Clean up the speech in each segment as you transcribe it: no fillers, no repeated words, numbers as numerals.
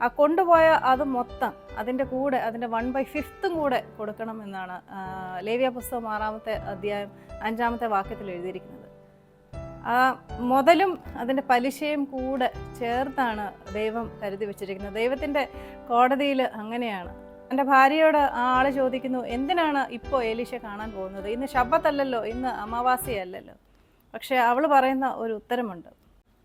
ആ കൊണ്ടുപോയ അത് മൊത്തം അതിൻ്റെ കൂടെ അതിൻ്റെ 1/5 കൂടെ കൊടുക്കണം എന്നാണ് ലേവ്യ പുസ്തകം 6-ാമത്തെ അധ്യായം 5-ാമത്തെ വാക്യത്തിൽ എഴുതിയിരിക്കുന്നത്. ആ മുതലും അതിൻ്റെ പലിശയും കൂടെ ചേർത്താണ് ദൈവം കരുതി വെച്ചിരിക്കുന്നത്. ദൈവത്തിൻ്റെ കോടതിയിൽ അങ്ങനെയാണ്. എൻ്റെ ഭാര്യയോട് ആ ആള് ചോദിക്കുന്നു, എന്തിനാണ് ഇപ്പോൾ ഏലീശ കാണാൻ പോകുന്നത്? ഇന്ന് ശബ്ബത്തല്ലല്ലോ, ഇന്ന് അമാവാസിയല്ലല്ലോ. പക്ഷെ അവൾ പറയുന്ന ഒരു ഉത്തരമുണ്ട്.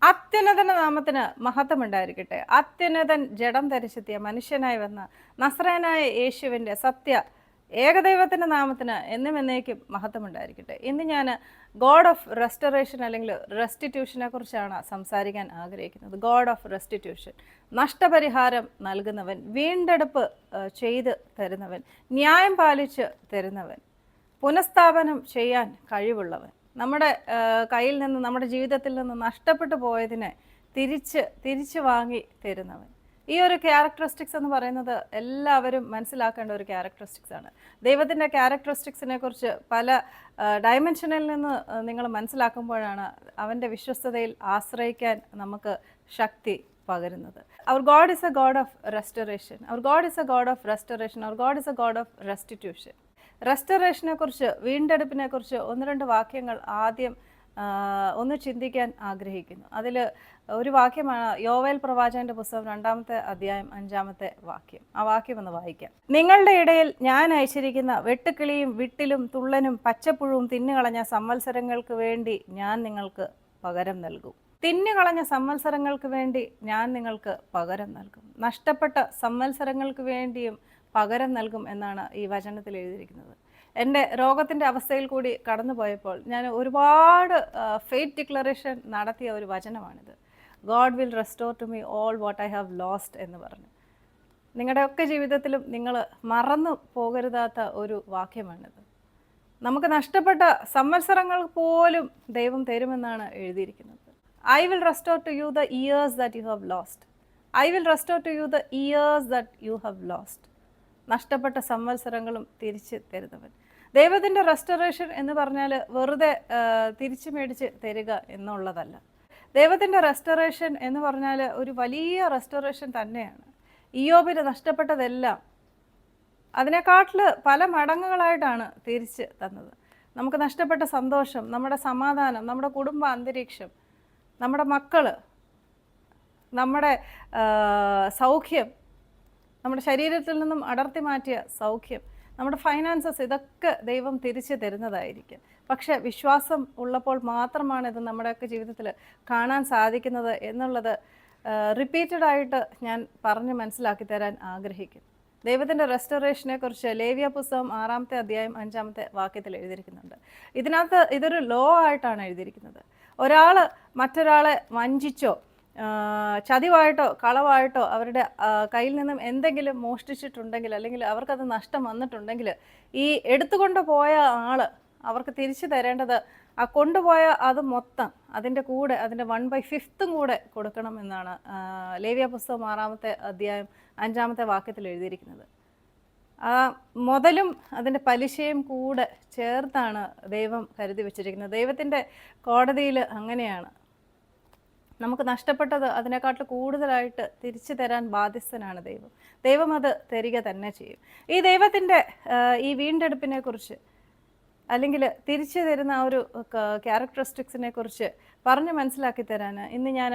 അത്യുന്നതന്റെ നാമത്തിന് മഹത്വം ഉണ്ടായിരിക്കട്ടെ. അത്യുന്നതൻ ജഡം ധരിച്ചെത്തിയ മനുഷ്യനായി വന്ന നസ്രയനായ യേശുവിൻ്റെ സത്യ ഏകദൈവത്തിൻ്റെ നാമത്തിന് എന്നും എന്നേക്കും മഹത്വം ഉണ്ടായിരിക്കട്ടെ. ഇന്ന് ഞാൻ ഗോഡ് ഓഫ് റെസ്റ്റോറേഷൻ അല്ലെങ്കിൽ റെസ്റ്റിറ്റ്യൂഷനെ കുറിച്ചാണ് സംസാരിക്കാൻ ആഗ്രഹിക്കുന്നത്. ഗോഡ് ഓഫ് റെസ്റ്റിറ്റ്യൂഷൻ, നഷ്ടപരിഹാരം നൽകുന്നവൻ, വീണ്ടെടുപ്പ് ചെയ്ത് തരുന്നവൻ, ന്യായം പാലിച്ച് തരുന്നവൻ, പുനഃസ്ഥാപനം ചെയ്യാൻ കഴിവുള്ളവൻ, നമ്മുടെ കയ്യിൽ നിന്ന് നമ്മുടെ ജീവിതത്തിൽ നിന്ന് നഷ്ടപ്പെട്ടു പോയതിനെ തിരിച്ച് വാങ്ങി തരുന്നവൻ. ഈ ഒരു ക്യാരക്ടറിസ്റ്റിക്സ് എന്ന് പറയുന്നത് എല്ലാവരും മനസ്സിലാക്കേണ്ട ഒരു ക്യാരക്ടറിസ്റ്റിക്സ് ആണ്. ദൈവത്തിൻ്റെ ക്യാരക്ടറിസ്റ്റിക്സിനെ കുറിച്ച് പല ഡയമെൻഷനിൽ നിന്ന് നിങ്ങൾ മനസ്സിലാക്കുമ്പോഴാണ് അവൻ്റെ വിശ്വസ്തതയിൽ ആശ്രയിക്കാൻ നമുക്ക് ശക്തി പകരുന്നത്. Our God is a God of restoration, our God is a God of restoration, our God is a God of restitution. റെസ്റ്റോറേഷനെ കുറിച്ച്, വീണ്ടെടുപ്പിനെ കുറിച്ച് 1-2 വാക്യങ്ങൾ ആദ്യം ഒന്ന് ചിന്തിക്കാൻ ആഗ്രഹിക്കുന്നു. അതിൽ ഒരു വാക്യമാണ് യോവേൽ പ്രവാചകന്റെ പുസ്തകം 2-ാമത്തെ അധ്യായം 5-ാമത്തെ വാക്യം. ആ വാക്യം ഒന്ന് വായിക്കാം. നിങ്ങളുടെ ഇടയിൽ ഞാൻ അയച്ചിരിക്കുന്ന വെട്ടുക്കിളിയും വിട്ടിലും തുള്ളനും പച്ചപ്പുഴുവും തിന്നുകളഞ്ഞ സംവത്സരങ്ങൾക്ക് വേണ്ടി ഞാൻ നിങ്ങൾക്ക് പകരം നൽകും. തിന്നുകളഞ്ഞ സംവത്സരങ്ങൾക്ക് വേണ്ടി ഞാൻ നിങ്ങൾക്ക് പകരം നൽകും. നഷ്ടപ്പെട്ട സംവത്സരങ്ങൾക്ക് വേണ്ടിയും പകരം നൽകും എന്നാണ് ഈ വചനത്തിൽ എഴുതിയിരിക്കുന്നത്. എൻ്റെ രോഗത്തിൻ്റെ അവസ്ഥയിൽ കൂടി കടന്നു പോയപ്പോൾ ഞാൻ ഒരുപാട് ഫെയ്ത്ത് ഡിക്ലറേഷൻ നടത്തിയ ഒരു വചനമാണിത്. God will restore to me all what I have lost എന്ന് പറഞ്ഞ്. നിങ്ങളുടെയൊക്കെ ജീവിതത്തിലും നിങ്ങൾ മറന്നു പോകരുതാത്ത ഒരു വാക്യമാണിത്. നമുക്ക് നഷ്ടപ്പെട്ട സംവത്സരങ്ങൾ പോലും ദൈവം തരുമെന്നാണ് എഴുതിയിരിക്കുന്നത്. I will restore to you the years that you have lost. I will restore to you the years that you have lost. നഷ്ടപ്പെട്ട സംവത്സരങ്ങളും തിരിച്ച് തരുന്നവൻ. ദൈവത്തിൻ്റെ റെസ്റ്റോറേഷൻ എന്ന് പറഞ്ഞാൽ വെറുതെ തിരിച്ചു മേടിച്ച് തരിക എന്നുള്ളതല്ല. ദൈവത്തിൻ്റെ റെസ്റ്റോറേഷൻ എന്ന് പറഞ്ഞാൽ ഒരു വലിയ റെസ്റ്റോറേഷൻ തന്നെയാണ്. ഇയ്യോബിന് നഷ്ടപ്പെട്ടതെല്ലാം അതിനെക്കാട്ടിൽ പല മടങ്ങുകളായിട്ടാണ് തിരിച്ച് തന്നത്. നമുക്ക് നഷ്ടപ്പെട്ട സന്തോഷം, നമ്മുടെ സമാധാനം, നമ്മുടെ കുടുംബ അന്തരീക്ഷം, നമ്മുടെ മക്കൾ, നമ്മുടെ സൗഖ്യം, നമ്മുടെ ശരീരത്തിൽ നിന്നും അടർത്തി മാറ്റിയ സൗഖ്യം, നമ്മുടെ ഫൈനാൻസസ്, ഇതൊക്കെ ദൈവം തിരിച്ചു തരുന്നതായിരിക്കും. പക്ഷേ വിശ്വാസം ഉള്ളപ്പോൾ മാത്രമാണ് ഇത് നമ്മുടെയൊക്കെ ജീവിതത്തിൽ കാണാൻ സാധിക്കുന്നത് എന്നുള്ളത് റിപ്പീറ്റഡായിട്ട് ഞാൻ പറഞ്ഞ് മനസ്സിലാക്കി തരാൻ ആഗ്രഹിക്കും. ദൈവത്തിൻ്റെ റെസ്റ്റോറേഷനെ കുറിച്ച് ലേവ്യ പുസ്തകം 6-ാമത്തെ അധ്യായം 5-ാമത്തെ വാക്യത്തിൽ എഴുതിയിരിക്കുന്നുണ്ട്. ഇതിനകത്ത് ഇതൊരു ലോ ആയിട്ടാണ് എഴുതിയിരിക്കുന്നത്. ഒരാൾ മറ്റൊരാളെ വഞ്ചിച്ചോ ചതിവായിട്ടോ കളവായിട്ടോ അവരുടെ കയ്യിൽ നിന്നും എന്തെങ്കിലും മോഷ്ടിച്ചിട്ടുണ്ടെങ്കിൽ, അല്ലെങ്കിൽ അവർക്കത് നഷ്ടം വന്നിട്ടുണ്ടെങ്കിൽ, ഈ എടുത്തുകൊണ്ട് പോയ ആൾ അവർക്ക് തിരിച്ചു തരേണ്ടത് ആ കൊണ്ടുപോയ അത് മൊത്തം അതിൻ്റെ കൂടെ അതിൻ്റെ 1/5 കൂടെ കൊടുക്കണം എന്നാണ് ലേവ്യ പുസ്തകം 6-ാമത്തെ അധ്യായം 5-ാമത്തെ വാക്യത്തിൽ എഴുതിയിരിക്കുന്നത്. ആ മുതലും അതിൻ്റെ പലിശയും കൂടെ ചേർത്താണ് ദൈവം കരുതി വെച്ചിരിക്കുന്നത്. ദൈവത്തിൻ്റെ കോടതിയിൽ അങ്ങനെയാണ്. നമുക്ക് നഷ്ടപ്പെട്ടത് അതിനെക്കാട്ടിൽ കൂടുതലായിട്ട് തിരിച്ചു തരാൻ ബാധ്യസ്ഥനാണ് ദൈവം. ദൈവം അത് തരിക തന്നെ ചെയ്യും. ഈ ദൈവത്തിൻ്റെ ഈ വീണ്ടെടുപ്പിനെ കുറിച്ച്, അല്ലെങ്കിൽ തിരിച്ചു തരുന്ന ഒരു ക്യാരക്ടറിസ്റ്റിക്സിനെ കുറിച്ച് പറഞ്ഞ് മനസ്സിലാക്കി തരാൻ ഇന്ന് ഞാൻ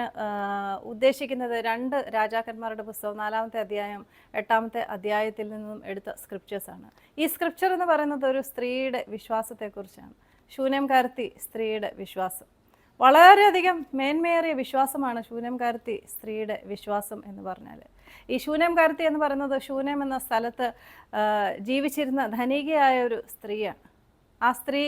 ഉദ്ദേശിക്കുന്നത് 2 രാജാക്കന്മാരുടെ പുസ്തകം 4-ാമത്തെ അധ്യായം 8-ാമത്തെ അധ്യായത്തിൽ നിന്നും എടുത്ത സ്ക്രിപ്റ്റേഴ്സാണ്. ഈ സ്ക്രിപ്ചർ എന്ന് പറയുന്നത് ഒരു സ്ത്രീയുടെ വിശ്വാസത്തെക്കുറിച്ചാണ്. ശൂനേംകാരത്തി സ്ത്രീയുടെ വിശ്വാസം. വളരെയധികം മേന്മയേറിയ വിശ്വാസമാണ് ശൂനേംകാരത്തി സ്ത്രീയുടെ വിശ്വാസം എന്ന് പറഞ്ഞാൽ. ഈ ശൂനേംകാരത്തി എന്ന് പറയുന്നത് ശൂനേം എന്ന സ്ഥലത്ത് ജീവിച്ചിരുന്ന ധനികയായ ഒരു സ്ത്രീയാണ്. ആ സ്ത്രീ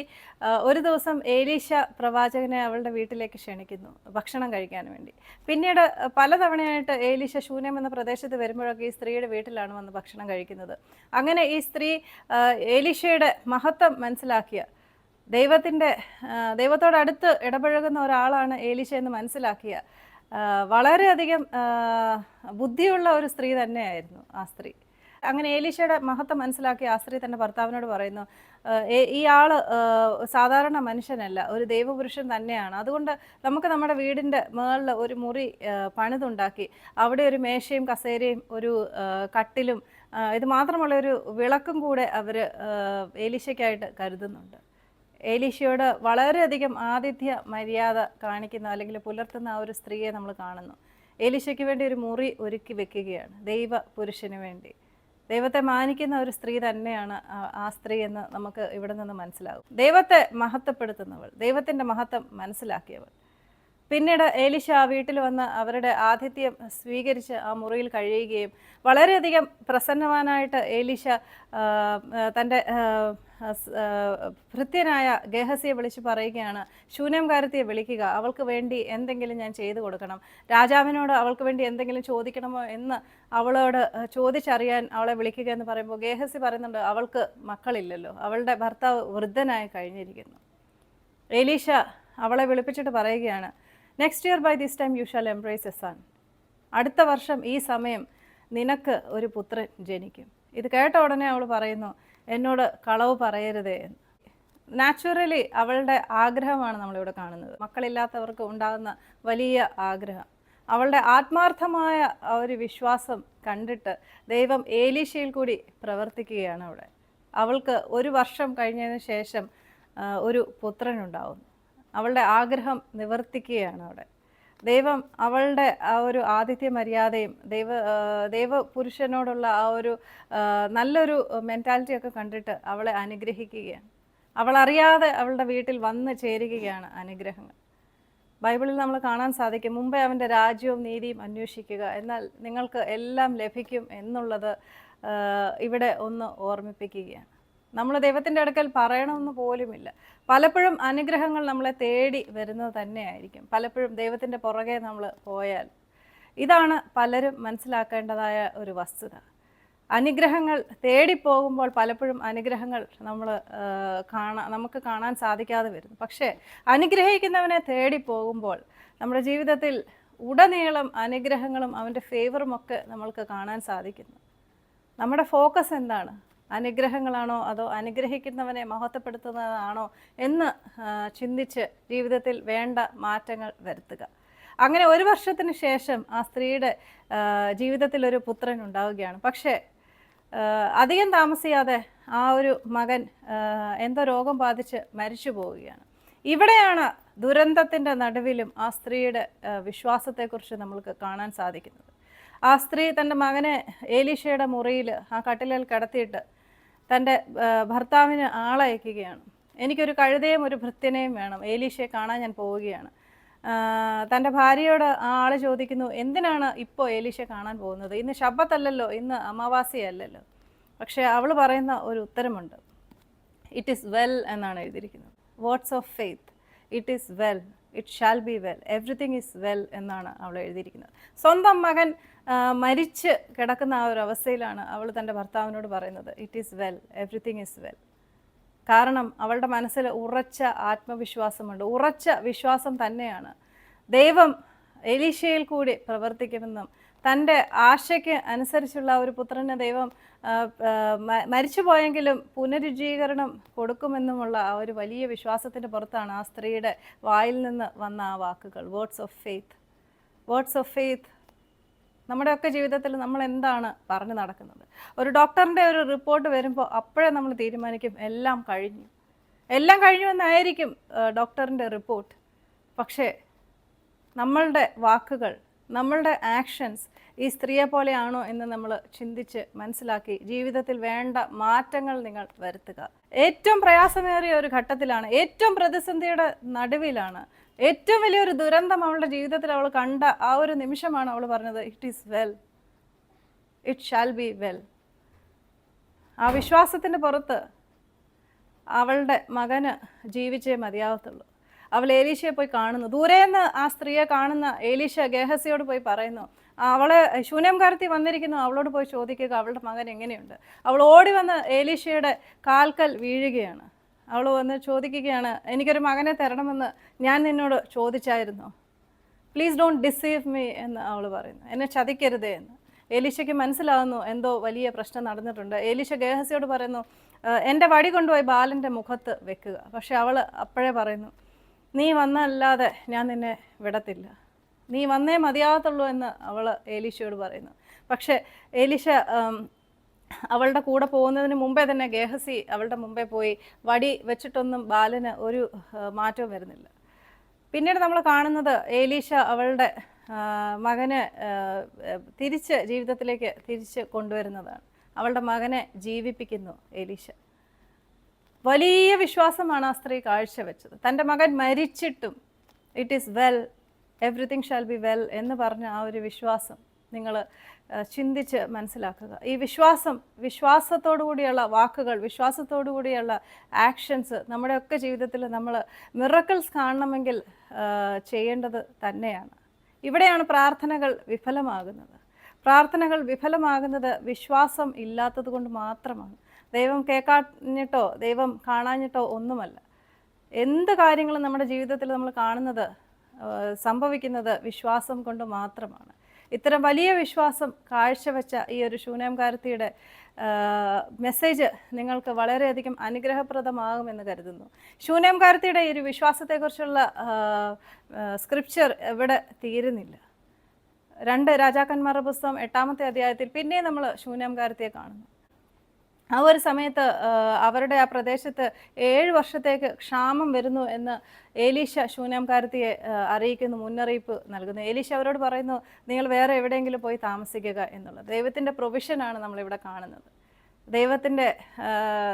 ഒരു ദിവസം ഏലീശ പ്രവാചകനെ അവളുടെ വീട്ടിലേക്ക് ക്ഷണിക്കുന്നു ഭക്ഷണം കഴിക്കാൻ വേണ്ടി. പിന്നീട് പലതവണയായിട്ട് ഏലീശ ശൂന്യം എന്ന പ്രദേശത്ത് വരുമ്പോഴൊക്കെ ഈ സ്ത്രീയുടെ വീട്ടിലാണ് വന്ന് ഭക്ഷണം കഴിക്കുന്നത്. അങ്ങനെ ഈ സ്ത്രീ ഏലീശയുടെ മഹത്വം മനസ്സിലാക്കിയ, ദൈവത്തോടടുത്ത് ഇടപഴകുന്ന ഒരാളാണ് ഏലീശ എന്ന് മനസ്സിലാക്കിയ വളരെയധികം ബുദ്ധിയുള്ള ഒരു സ്ത്രീ തന്നെയായിരുന്നു ആ സ്ത്രീ. അങ്ങനെ ഏലീശയുടെ മഹത്വം മനസ്സിലാക്കി ആ സ്ത്രീ തൻ്റെ ഭർത്താവിനോട് പറയുന്നു, ഈ ആള് സാധാരണ മനുഷ്യനല്ല, ഒരു ദൈവപുരുഷൻ തന്നെയാണ്. അതുകൊണ്ട് നമുക്ക് നമ്മുടെ വീടിൻ്റെ മുകളിൽ ഒരു മുറി പണിതുണ്ടാക്കി അവിടെ ഒരു മേശയും കസേരയും ഒരു കട്ടിലും ഇത് മാത്രമുള്ള ഒരു വിളക്കും കൂടെ അവർ ഏലീശയ്ക്കായിട്ട് കരുതുന്നുണ്ട്. ഏലീശയോട് വളരെയധികം ആതിഥ്യ മര്യാദ കാണിക്കുന്ന അല്ലെങ്കിൽ പുലർത്തുന്ന ആ ഒരു സ്ത്രീയെ നമ്മൾ കാണുന്നു. ഏലീശയ്ക്ക് വേണ്ടി ഒരു മുറി ഒരുക്കി വെക്കുകയാണ്, ദൈവ പുരുഷന് വേണ്ടി. ദൈവത്തെ മാനിക്കുന്ന ഒരു സ്ത്രീ തന്നെയാണ് ആ സ്ത്രീ എന്ന് നമുക്ക് ഇവിടെ നിന്ന് മനസ്സിലാകും. ദൈവത്തെ മഹത്വപ്പെടുത്തുന്നവൾ, ദൈവത്തിൻ്റെ മഹത്വം മനസ്സിലാക്കിയവൾ. പിന്നീട് ഏലീശ ആ വീട്ടിൽ വന്ന് അവരുടെ ആതിഥ്യം സ്വീകരിച്ച് ആ മുറിയിൽ കഴിയുകയും വളരെയധികം പ്രസന്നവാനായിട്ട് ഏലീശ തൻ്റെ ഭൃത്യനായ ഗേഹസിയെ വിളിച്ച് പറയുകയാണ്, ശൂന്യംകാരത്തിയെ വിളിക്കുക, അവൾക്ക് വേണ്ടി എന്തെങ്കിലും ഞാൻ ചെയ്തു കൊടുക്കണം, രാജാവിനോട് അവൾക്ക് വേണ്ടി എന്തെങ്കിലും ചോദിക്കണമോ എന്ന് അവളോട് ചോദിച്ചറിയാൻ അവളെ വിളിക്കുക എന്ന് പറയുമ്പോൾ ഗേഹസി പറയുന്നുണ്ട്, അവൾക്ക് മക്കളില്ലല്ലോ, അവളുടെ ഭർത്താവ് വൃദ്ധനായി കഴിഞ്ഞിരിക്കുന്നു. ഏലീശ അവളെ വിളിപ്പിച്ചിട്ട് പറയുകയാണ്, next year by this time you shall embrace a son. അടുത്ത വർഷം ഈ സമയം നിനക്ക് ഒരു പുത്രൻ ജനിക്കും. ഇത് കേട്ട ഉടനെ അവൾ പറയുന്നു, എന്നോട് കളവ് പറയരുതേ എന്ന്. നാച്ചുറലി അവളുടെ ആഗ്രഹമാണ് നമ്മളിവിടെ കാണുന്നത്, മക്കളില്ലാത്തവർക്ക് ഉണ്ടാകുന്ന വലിയ ആഗ്രഹം. അവളുടെ ആത്മാർത്ഥമായ ആ ഒരു വിശ്വാസം കണ്ടിട്ട് ദൈവം ഏലീശയിൽ കൂടി പ്രവർത്തിക്കുകയാണ് അവിടെ. അവൾക്ക് ഒരു വർഷം കഴിഞ്ഞതിന് ശേഷം ഒരു പുത്രനുണ്ടാവുന്നു. അവളുടെ ആഗ്രഹം നിവർത്തിക്കുകയാണ് അവിടെ. ദൈവം അവളുടെ ആ ഒരു ആതിഥ്യ മര്യാദയും ദൈവപുരുഷനോടുള്ള ആ ഒരു നല്ലൊരു മെൻറ്റാലിറ്റിയൊക്കെ കണ്ടിട്ട് അവളെ അനുഗ്രഹിക്കുകയാണ്. അവളറിയാതെ അവളുടെ വീട്ടിൽ വന്ന് ചേരുകയാണ് അനുഗ്രഹങ്ങൾ. ബൈബിളിൽ നമ്മൾ കാണാൻ സാധിക്കും, മുമ്പേ അവൻ്റെ രാജ്യവും നീതിയും അന്വേഷിക്കുക, എന്നാൽ നിങ്ങൾക്ക് എല്ലാം ലഭിക്കും എന്നുള്ളത് ഇവിടെ ഒന്ന് ഓർമ്മിപ്പിക്കുകയാണ്. നമ്മൾ ദൈവത്തിൻ്റെ അടുക്കൽ പറയണമെന്ന് പോലുമില്ല. പലപ്പോഴും അനുഗ്രഹങ്ങൾ നമ്മളെ തേടി വരുന്നത് തന്നെയായിരിക്കും, പലപ്പോഴും ദൈവത്തിൻ്റെ പുറകെ നമ്മൾ പോയാൽ. ഇതാണ് പലരും മനസ്സിലാക്കേണ്ടതായ ഒരു വസ്തുത. അനുഗ്രഹങ്ങൾ തേടിപ്പോകുമ്പോൾ പലപ്പോഴും അനുഗ്രഹങ്ങൾ നമുക്ക് കാണാൻ സാധിക്കാതെ വരുന്നു. പക്ഷേ അനുഗ്രഹിക്കുന്നവനെ തേടിപ്പോകുമ്പോൾ നമ്മുടെ ജീവിതത്തിൽ ഉടനീളം അനുഗ്രഹങ്ങളും അവൻ്റെ ഫേവറും ഒക്കെ നമ്മൾക്ക് കാണാൻ സാധിക്കുന്നു. നമ്മുടെ ഫോക്കസ് എന്താണ്? അനുഗ്രഹങ്ങളാണോ അതോ അനുഗ്രഹിക്കുന്നവനെ മഹത്വപ്പെടുത്തുന്നതാണോ എന്ന് ചിന്തിച്ച് ജീവിതത്തിൽ വേണ്ട മാറ്റങ്ങൾ വരുത്തുക. അങ്ങനെ ഒരു വർഷത്തിന് ശേഷം ആ സ്ത്രീയുടെ ജീവിതത്തിൽ ഒരു പുത്രൻ ഉണ്ടാവുകയാണ്. പക്ഷേ അധികം താമസിയാതെ ആ ഒരു മകൻ എന്തോ രോഗം ബാധിച്ച് മരിച്ചു പോവുകയാണ്. ഇവിടെയാണ് ദുരന്തത്തിൻ്റെ നടുവിലും ആ സ്ത്രീയുടെ വിശ്വാസത്തെക്കുറിച്ച് നമ്മൾക്ക് കാണാൻ സാധിക്കുന്നത്. ആ സ്ത്രീ തൻ്റെ മകനെ ഏലീശയുടെ മുറിയിൽ ആ കട്ടിലിൽ കിടത്തിയിട്ട് തൻ്റെ ഭർത്താവിന് ആളയക്കുകയാണ്. എനിക്കൊരു കഴുതയും ഒരു ഭൃത്യനെയും വേണം, ഏലീശയെ കാണാൻ ഞാൻ പോവുകയാണ്. തൻ്റെ ഭാര്യയോട് ആ ആൾ ചോദിക്കുന്നു, എന്തിനാണ് ഇപ്പോൾ ഏലീശയെ കാണാൻ പോകുന്നത്? ഇന്ന് ശബ്ബത്തല്ലല്ലോ, ഇന്ന് അമാവാസിയല്ലല്ലോ. പക്ഷേ അവൾ പറയുന്ന ഒരു ഉത്തരമുണ്ട്, ഇറ്റ് ഈസ് വെൽ എന്നാണ് എഴുതിയിരിക്കുന്നത്. Words of faith, it is well, it shall be well, everything is well എന്നാണ് അവൾ എഴുതിയിരിക്കുന്നത്. സ്വന്തം മകൻ മരിച്ച് കിടക്കുന്ന ആ ഒരു അവസ്ഥയിലാണ് അവൾ തൻ്റെ ഭർത്താവിനോട് പറയുന്നത്, it is well, everything is well. കാരണം അവളുടെ മനസ്സിൽ ഉറച്ച ആത്മവിശ്വാസമുണ്ട്. ഉറച്ച വിശ്വാസം തന്നെയാണ് ദൈവം എലീശയിൽ കൂടി പ്രവർത്തിക്കുമെന്നും തൻ്റെ ആശയ്ക്ക് അനുസരിച്ചുള്ള ഒരു പുത്രനെ ദൈവം മരിച്ചു പോയെങ്കിലും പുനരുജ്ജീകരണം കൊടുക്കുമെന്നുമുള്ള ആ ഒരു വലിയ വിശ്വാസത്തിൻ്റെ പുറത്താണ് ആ സ്ത്രീയുടെ വായിൽ നിന്ന് വന്ന ആ വാക്കുകൾ. Words of faith. Words of faith നമ്മുടെയൊക്കെ ജീവിതത്തിൽ നമ്മൾ എന്താണ് പറഞ്ഞു നടക്കുന്നത്? ഒരു ഡോക്ടറിൻ്റെ ഒരു റിപ്പോർട്ട് വരുമ്പോൾ അപ്പോഴേ നമ്മൾ തീരുമാനിക്കും എല്ലാം കഴിഞ്ഞു, എല്ലാം കഴിഞ്ഞു എന്നായിരിക്കും ഡോക്ടറിൻ്റെ റിപ്പോർട്ട്. പക്ഷേ നമ്മളുടെ വാക്കുകൾ, നമ്മളുടെ ആക്ഷൻസ് ഈ സ്ത്രീയെ പോലെയാണോ എന്ന് നമ്മൾ ചിന്തിച്ച് മനസ്സിലാക്കി ജീവിതത്തിൽ വേണ്ട മാറ്റങ്ങൾ നിങ്ങൾ വരുത്തുക. ഏറ്റവും പ്രയാസമേറിയ ഒരു ഘട്ടത്തിലാണ്, ഏറ്റവും പ്രതിസന്ധിയുടെ നടുവിലാണ്, ഏറ്റവും വലിയൊരു ദുരന്തം അവളുടെ ജീവിതത്തിൽ അവൾ കണ്ട ആ ഒരു നിമിഷമാണ് അവൾ പറഞ്ഞത്, it is well, it shall be well. ആ വിശ്വാസത്തിൻ്റെ പുറത്ത് അവളുടെ മകന് ജീവിച്ചേ മതിയാവത്തുള്ളൂ. അവൾ ഏലീശയെ പോയി കാണുന്നു. ദൂരേന്ന് ആ സ്ത്രീയെ കാണുന്ന ഏലീശ ഗേഹസിയോട് പോയി പറയുന്നു, അവളെ ശൂന്യംകാരത്തി വന്നിരിക്കുന്നു, അവളോട് പോയി ചോദിക്കുക അവളുടെ മകൻ എങ്ങനെയുണ്ട്. അവൾ ഓടി വന്ന് ഏലീശയുടെ കാൽക്കൽ വീഴുകയാണ്. അവൾ വന്ന് ചോദിക്കുകയാണ്, എനിക്കൊരു മകനെ തരണമെന്ന് ഞാൻ നിന്നോട് ചോദിച്ചായിരുന്നു, പ്ലീസ് ഡോണ്ട് ഡിസീവ് മീ എന്ന് അവൾ പറയുന്നു, എന്നെ ചതിക്കരുതേ എന്ന്. ഏലീശയ്ക്ക് മനസ്സിലാകുന്നു എന്തോ വലിയ പ്രശ്നം നടന്നിട്ടുണ്ട്. ഏലീശ ഗേഹസിയോട് പറയുന്നു, എൻ്റെ വടി കൊണ്ടുപോയി ബാലൻ്റെ മുഖത്ത് വെക്കുക. പക്ഷെ അവൾ അപ്പോഴേ പറയുന്നു, നീ വന്നല്ലാതെ ഞാൻ നിന്നെ വിടത്തില്ല, നീ വന്നേ മതിയാകത്തുള്ളൂ എന്ന് അവൾ ഏലീശയോട് പറയുന്നു. പക്ഷേ ഏലീശ അവളുടെ കൂടെ പോകുന്നതിന് മുമ്പേ തന്നെ ഗേഹസി അവളുടെ മുമ്പേ പോയി വടി വെച്ചിട്ടൊന്നും ബാലന് ഒരു മാറ്റവും വരുന്നില്ല. പിന്നീട് നമ്മൾ കാണുന്നത് ഏലീശ അവളുടെ മകനെ തിരിച്ച് ജീവിതത്തിലേക്ക് തിരിച്ച് കൊണ്ടുവരുന്നതാണ്. അവളുടെ മകനെ ജീവിപ്പിക്കുന്നു ഏലീശ. വലിയ വിശ്വാസമാണ് ആ സ്ത്രീ കാഴ്ചവെച്ചത്. തൻ്റെ മകൻ മരിച്ചിട്ടും it is well, everything shall be well എന്ന് പറഞ്ഞ ആ ഒരു വിശ്വാസം നിങ്ങൾ ചിന്തിച്ച് മനസ്സിലാക്കുക. ഈ വിശ്വാസത്തോടു കൂടിയുള്ള വാക്കുകൾ, വിശ്വാസത്തോടു കൂടിയുള്ള ആക്ഷൻസ് നമ്മുടെയൊക്കെ ജീവിതത്തിൽ നമ്മൾ മിറക്കിൾസ് കാണണമെങ്കിൽ ചെയ്യേണ്ടത് തന്നെയാണ്. ഇവിടെയാണ് പ്രാർത്ഥനകൾ വിഫലമാകുന്നത്. പ്രാർത്ഥനകൾ വിഫലമാകുന്നത് വിശ്വാസം ഇല്ലാത്തത് കൊണ്ട് മാത്രമാണ്. ദൈവം കേൾക്കാഞ്ഞിട്ടോ ദൈവം കാണാഞ്ഞിട്ടോ ഒന്നുമല്ല. എന്ത് കാര്യങ്ങളും നമ്മുടെ ജീവിതത്തിൽ നമ്മൾ കാണുന്നത് സംഭവിക്കുന്നത് വിശ്വാസം കൊണ്ട് മാത്രമാണ്. ഇത്തരം വലിയ വിശ്വാസം കാഴ്ചവെച്ച ഈ ഒരു ശൂനേംകാരത്തിയുടെ മെസ്സേജ് നിങ്ങൾക്ക് വളരെയധികം അനുഗ്രഹപ്രദമാകുമെന്ന് കരുതുന്നു. ശൂനേംകാരത്തിയുടെ ഈ ഒരു വിശ്വാസത്തെക്കുറിച്ചുള്ള സ്ക്രിപ്ചർ ഇവിടെ തീരുന്നില്ല. 2 രാജാക്കന്മാരുടെ പുസ്തകം 8-ാമത്തെ അധ്യായത്തിൽ പിന്നെ നമ്മൾ ശൂനേംകാരത്തിയെ കാണുന്നു. ആ ഒരു സമയത്ത് അവരുടെ ആ പ്രദേശത്ത് 7 വർഷത്തേക്ക് ക്ഷാമം വരുന്നു എന്ന് ഏലീശ ശൂനേംകാരത്തിയെ അറിയിക്കുന്നു, മുന്നറിയിപ്പ് നൽകുന്നു. ഏലീശ അവരോട് പറയുന്നു, നിങ്ങൾ വേറെ എവിടെയെങ്കിലും പോയി താമസിക്കുക എന്നുള്ളത്. ദൈവത്തിൻ്റെ പ്രൊവിഷനാണ് നമ്മളിവിടെ കാണുന്നത്.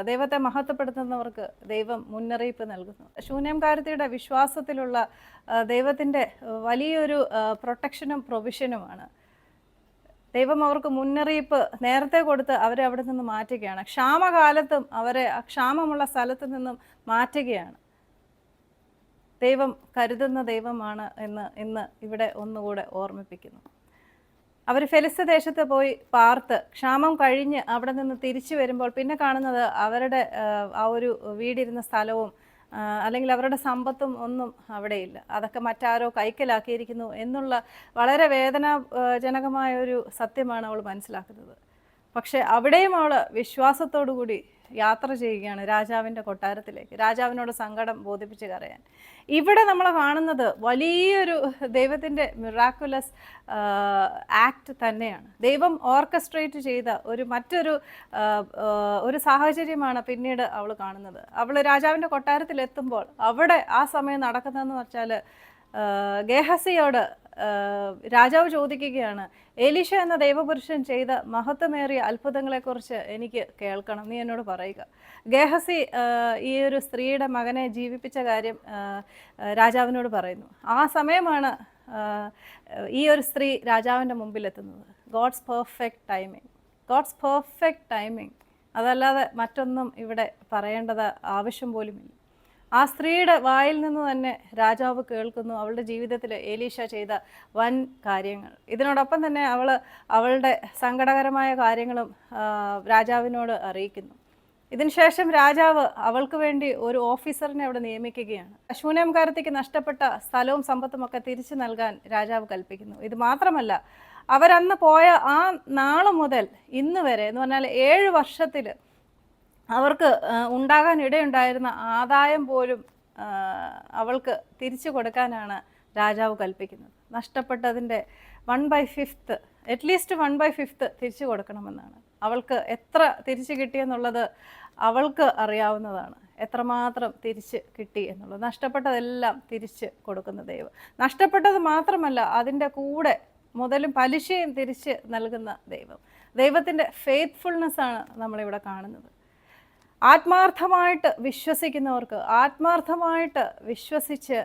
ദൈവത്തെ മഹത്വപ്പെടുത്തുന്നവർക്ക് ദൈവം മുന്നറിയിപ്പ് നൽകുന്നു. ശൂനേംകാരത്തിയുടെ വിശ്വാസത്തിലുള്ള ദൈവത്തിൻ്റെ വലിയൊരു പ്രൊട്ടക്ഷനും പ്രൊവിഷനുമാണ്. ദൈവം അവർക്ക് മുന്നറിയിപ്പ് നേരത്തെ കൊടുത്ത് അവരെ അവിടെ നിന്ന് മാറ്റുകയാണ്. ക്ഷാമകാലത്തും അവരെ ക്ഷാമമുള്ള സ്ഥലത്ത് നിന്നും മാറ്റുകയാണ്. ദൈവം കരുതുന്ന ദൈവമാണ് എന്ന് ഇന്ന് ഇവിടെ ഒന്നുകൂടെ ഓർമ്മിപ്പിക്കുന്നു. അവർ ഫെലിസ്ത്യ ദേശത്ത് പോയി പാർത്ത് ക്ഷാമം കഴിഞ്ഞ് അവിടെ നിന്ന് തിരിച്ചു വരുമ്പോൾ പിന്നെ കാണുന്നത് അവരുടെ ആ ഒരു വീടിരുന്ന സ്ഥലവും അല്ലെങ്കിൽ അവരുടെ സമ്പത്തും ഒന്നും അവിടെയില്ല. അതൊക്കെ മറ്റാരോ കൈക്കലാക്കിയിരിക്കുന്നു എന്നുള്ള വളരെ വേദനാജനകമായ ഒരു സത്യമാണ് അവൾ മനസ്സിലാക്കുന്നത്. പക്ഷെ അവിടെയും അവൾ വിശ്വാസത്തോടു കൂടി യാത്ര ചെയ്യുകയാണ് രാജാവിൻ്റെ കൊട്ടാരത്തിലേക്ക്, രാജാവിനോട് സങ്കടം ബോധിപ്പിച്ച് കരയാൻ. ഇവിടെ നമ്മൾ കാണുന്നത് വലിയൊരു ദൈവത്തിൻ്റെ മിറാക്കുലസ് ആക്ട് തന്നെയാണ്. ദൈവം ഓർക്കസ്ട്രേറ്റ് ചെയ്ത ഒരു സാഹചര്യമാണ് പിന്നീട് അവൾ കാണുന്നത്. അവൾ രാജാവിൻ്റെ കൊട്ടാരത്തിലെത്തുമ്പോൾ അവിടെ ആ സമയം നടക്കുന്നതെന്ന് വെച്ചാൽ ഗേഹസിയോട് രാജാവ് ചോദിക്കുകയാണ്, എലീശ എന്ന ദൈവപുരുഷൻ ചെയ്ത മഹത്വമേറിയ അത്ഭുതങ്ങളെക്കുറിച്ച് എനിക്ക് കേൾക്കണം, നീ എന്നോട് പറയുക. ഗേഹസി ഈ ഒരു സ്ത്രീയുടെ മകനെ ജീവിപ്പിച്ച കാര്യം രാജാവിനോട് പറയുന്നു. ആ സമയമാണ് ഈ ഒരു സ്ത്രീ രാജാവിൻ്റെ മുമ്പിലെത്തുന്നത്. ഗോഡ്സ് പെർഫെക്റ്റ് ടൈമിങ്, അതല്ലാതെ മറ്റൊന്നും ഇവിടെ പറയേണ്ടത് ആവശ്യം പോലുമില്ല. ആ സ്ത്രീയുടെ വായിൽ നിന്ന് തന്നെ രാജാവ് കേൾക്കുന്നു അവളുടെ ജീവിതത്തിൽ എലീശ ചെയ്ത വൻ കാര്യങ്ങൾ. ഇതിനോടൊപ്പം തന്നെ അവളുടെ സങ്കടകരമായ കാര്യങ്ങളും രാജാവിനോട് അറിയിക്കുന്നു. ഇതിനുശേഷം രാജാവ് അവൾക്ക് വേണ്ടി ഒരു ഓഫീസറിനെ അവിടെ നിയമിക്കുകയാണ്. ശൂനേംകാരത്തിക്ക് നഷ്ടപ്പെട്ട സ്ഥലവും സമ്പത്തും ഒക്കെ തിരിച്ചു നൽകാൻ രാജാവ് കൽപ്പിക്കുന്നു. ഇത് മാത്രമല്ല, അവരന്ന് പോയ ആ നാള് മുതൽ ഇന്ന് വരെ എന്ന് പറഞ്ഞാൽ 7 വർഷത്തിൽ അവർക്ക് ഉണ്ടാകാൻ ഇടയുണ്ടായിരുന്ന ആദായം പോലും അവൾക്ക് തിരിച്ചു കൊടുക്കാനാണ് രാജാവ് കൽപ്പിക്കുന്നത്. നഷ്ടപ്പെട്ടതിൻ്റെ 1/5 അറ്റ്ലീസ്റ്റ് 1/5 തിരിച്ചു കൊടുക്കണമെന്നാണ്. അവൾക്ക് എത്ര തിരിച്ചു കിട്ടിയെന്നുള്ളത് അവൾക്ക് അറിയാവുന്നതാണ്, എത്രമാത്രം തിരിച്ച് കിട്ടി എന്നുള്ളത്. നഷ്ടപ്പെട്ടതെല്ലാം തിരിച്ച് കൊടുക്കുന്ന ദൈവം. നഷ്ടപ്പെട്ടത് മാത്രമല്ല, അതിൻ്റെ കൂടെ മുതലും പലിശയും തിരിച്ച് നൽകുന്ന ദൈവം. ദൈവത്തിൻ്റെ ഫെയ്ത്ത്ഫുൾനെസ്സാണ് നമ്മളിവിടെ കാണുന്നത്. ആത്മാർത്ഥമായിട്ട് വിശ്വസിക്കുന്നവർക്ക്, ആത്മാർത്ഥമായിട്ട് വിശ്വസിച്ച്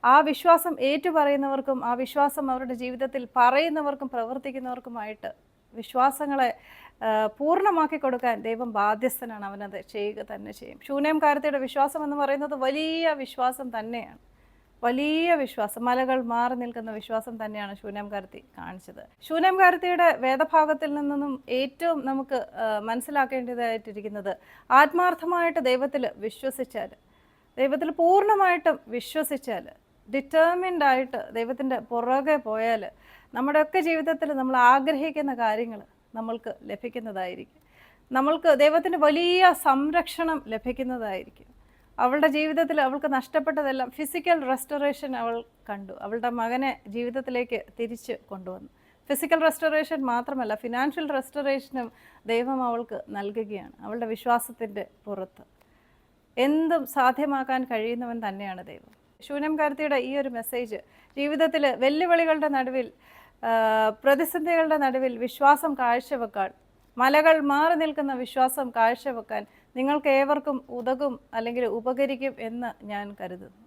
ആ വിശ്വാസം ഏറ്റുപറയുന്നവർക്കും ആ വിശ്വാസം അവരുടെ ജീവിതത്തിൽ പറയുന്നവർക്കും പ്രവർത്തിക്കുന്നവർക്കുമായിട്ട് വിശ്വാസങ്ങളെ പൂർണ്ണമാക്കി കൊടുക്കാൻ ദൈവം ബാധ്യസ്ഥനാണ്. അവനത് ചെയ്യുക തന്നെ ചെയ്യും. ശൂനേംകാരത്തിയുടെ വിശ്വാസം എന്ന് പറയുന്നത് വലിയ വിശ്വാസം തന്നെയാണ്. വലിയ വിശ്വാസം, മലകൾ മാറി നിൽക്കുന്ന വിശ്വാസം തന്നെയാണ് ശൂനേംകാരത്തി കാണിച്ചത്. ശൂനേംകാരത്തിയുടെ വേദഭാഗത്തിൽ നിന്നും ഏറ്റവും നമുക്ക് മനസ്സിലാക്കേണ്ടതായിട്ടിരിക്കുന്നത്, ആത്മാർത്ഥമായിട്ട് ദൈവത്തിൽ വിശ്വസിച്ചാൽ, ദൈവത്തിൽ പൂർണ്ണമായിട്ടും വിശ്വസിച്ചാൽ ഡിറ്റർമിൻഡ് ആയിട്ട് ദൈവത്തിൻ്റെ പുറകെ പോയാൽ നമ്മുടെയൊക്കെ ജീവിതത്തിൽ നമ്മൾ ആഗ്രഹിക്കുന്ന കാര്യങ്ങൾ നമ്മൾക്ക് ലഭിക്കുന്നതായിരിക്കും. നമ്മൾക്ക് ദൈവത്തിൻ്റെ വലിയ സംരക്ഷണം ലഭിക്കുന്നതായിരിക്കും. അവളുടെ ജീവിതത്തിൽ അവൾക്ക് നഷ്ടപ്പെട്ടതെല്ലാം ഫിസിക്കൽ റെസ്റ്റോറേഷൻ അവൾ കണ്ടു. അവളുടെ മകനെ ജീവിതത്തിലേക്ക് തിരിച്ച് കൊണ്ടുവന്നു. ഫിസിക്കൽ റെസ്റ്റോറേഷൻ മാത്രമല്ല, ഫിനാൻഷ്യൽ റെസ്റ്റോറേഷനും ദൈവം അവൾക്ക് നൽകുകയാണ്. അവളുടെ വിശ്വാസത്തിൻ്റെ പുറത്ത് എന്തും സാധ്യമാക്കാൻ കഴിയുന്നവൻ തന്നെയാണ് ദൈവം. ശൂന്യംകാരത്തിയുടെ ഈ ഒരു മെസ്സേജ് ജീവിതത്തിൽ വെല്ലുവിളികളുടെ നടുവിൽ, പ്രതിസന്ധികളുടെ നടുവിൽ വിശ്വാസം കാഴ്ചവെക്കാൻ, മലകൾ മാറി നിൽക്കുന്ന വിശ്വാസം കാഴ്ചവെക്കാൻ നിങ്ങൾക്ക് ഏവർക്കും ഉതകും അല്ലെങ്കിൽ ഉപകരിക്കും എന്ന് ഞാൻ കരുതുന്നു.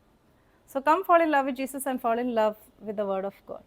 So come fall in love with Jesus and fall in love with the word of God.